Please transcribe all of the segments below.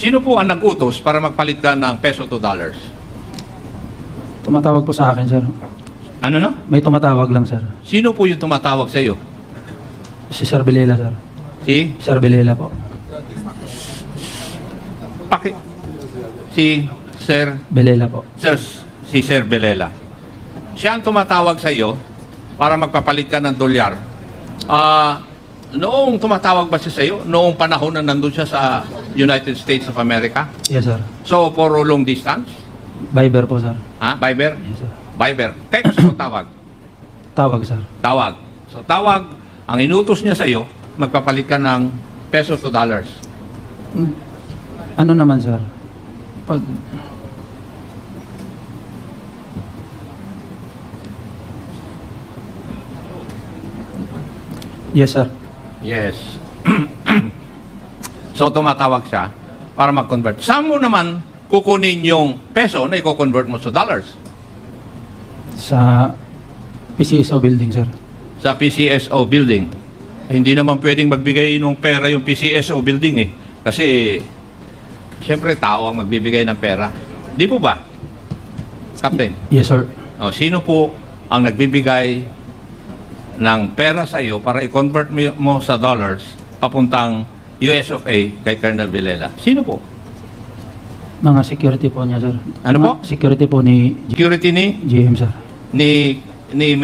Sino po ang nag-utos para magpalit ka ng peso to dollars? Tumatawag po sa akin, sir. Ano no? May tumatawag lang, sir. Sino po yung tumatawag sa iyo? Si Sir Belela, sir. Si? Sir Belela po. Si Sir? Belela po. Si Sir Belela. Siya ang tumatawag sa iyo para magpapalit ka ng dolyar. Noong tumatawag ba siya sa iyo? Noong panahon na nandun siya sa United States of America? Yes, sir. So, for long distance? Viber po, sir. Ha? Viber? Yes, sir. Viber. Text o tawag? Tawag, sir. Tawag. So, tawag. Ang inutos niya sa iyo, magpapalit ka ng pesos to dollars. Ano naman, sir? Pag... Yes, sir. Yes. So, tumatawag siya para mag-convert. Saan mo naman kukunin yung peso na i-convert mo sa dollars? Sa PCSO building, sir. Sa PCSO building. Hindi naman pwedeng magbigay ng pera yung PCSO building eh. Kasi, siyempre, tao ang magbibigay ng pera. Di po ba, Captain? Yes, sir. O, sino po ang nagbibigay ng pera sa iyo para i-convert mo sa dollars papuntang US of A kay Colonel Villela? Sino po? Mga security po niya, sir. Ano po? Security po ni Security ni GM, sir. ni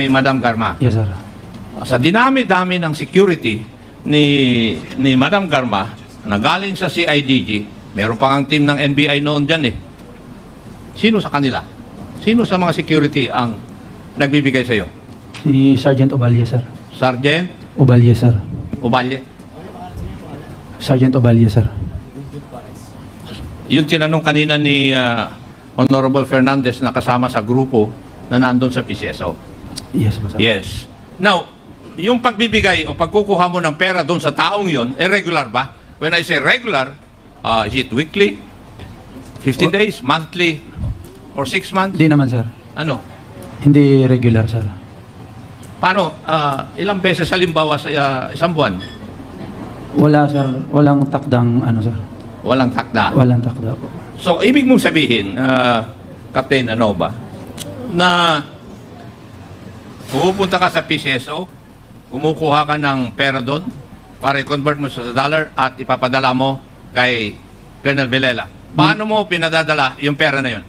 Madam Garma. Yes, sir. Sa dinami-dami ng security ni Madam Garma na galing sa CIDG, meron pa ang team ng NBI noon dyan eh. Sino sa kanila? Sino sa mga security ang nagbibigay sa iyo? Si Sergeant Obalye, sir. Sergeant Obalye, sir. Obalye. Sergeant Obalye, sir. Yung tinanong kanina ni Honorable Fernandez na kasama sa grupo na nandun sa PCSO. Yes, po, sir. Yes. Now, yung pagbibigay o pagkukuha mo ng pera doon sa taong yon, regular ba? When I say regular, is it weekly, 15 days, monthly, or 6 months? Hindi naman, sir. Ano? Hindi regular, sir. Paano? Ilang beses halimbawa sa isang buwan? Wala, sir. Walang takdang, ano, sir. Walang takda. Walang takda po. So, ibig mong sabihin, Captain, ano ba, na pupunta ka sa PCSO, kumukuha ka ng pera doon para i-convert mo sa dollar at ipapadala mo kay Colonel Villela. Paano mo pinadadala yung pera na yun?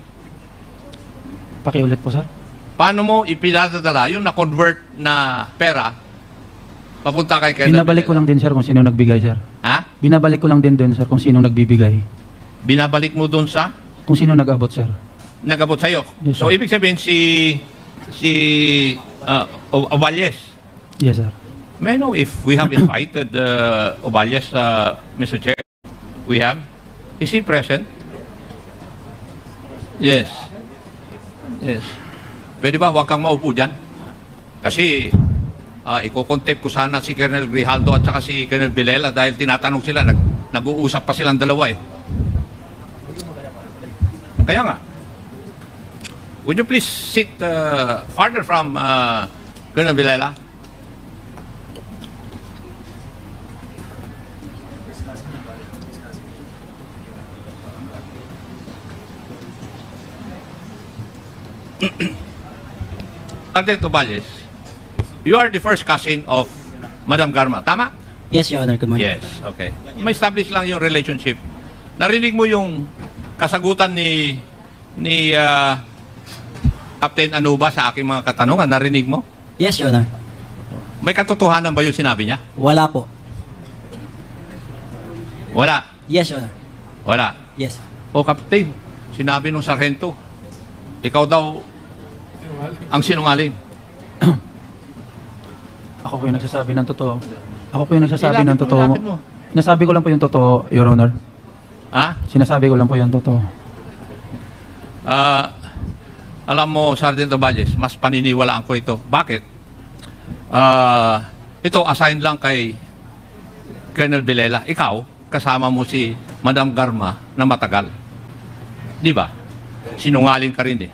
Pakiulit po, sir. Paano mo ipinadadala yung na-convert na pera papunta kay Colonel Binabalik ko Villela? lang din, sir, kung sino nagbigay, sir. Ha? Binabalik ko lang din, sir, kung sino nagbibigay. Binabalik mo doon sa Kung sino nag-abot, sir. nag-abot sa'yo. Yes, So, sir. ibig sabihin si Ovalles. Yes, sir. May I know if we have invited Ovalles, Mr. Chair? We have? Is he present? Yes. Yes. Pwede ba huwag kang maupo dyan? Kasi iko-contempt ko sana si Colonel Grijaldo at saka si Colonel Villela dahil tinatanong sila, nag-uusap pa silang dalawa eh. Kaya nga, would you please sit farther from Colonel Villela? Sergeant Oballes, you are the first cousin of Madam Garma, tama? Yes, Your Honor. Good morning. Yes, okay. Ma-establish lang yung relationship. Narinig mo yung kasagutan ni Captain Anuba sa aking mga katanungan. Narinig mo? Yes, Your Honor. May katotohanan ba yung sinabi niya? Wala po. Wala. Yes, Your Honor. Wala. Yes. O Captain, sinabi nung sargento, ikaw daw ang sinungaling. Ako po yung nagsasabi ng totoo. Ako po yung nagsasabi ng Ilapit mo, totoo. ilapit mo. Nasabi ko lang po yung totoo, Your Honor. Ha? Sinasabi ko lang po yung totoo. Alam mo, Sergeant Oballes, mas paniniwalaan ko ito. Bakit? Ito, assign lang kay Colonel Villela. Ikaw, kasama mo si Madam Garma na matagal. Di ba? Sinungaling ka rin eh.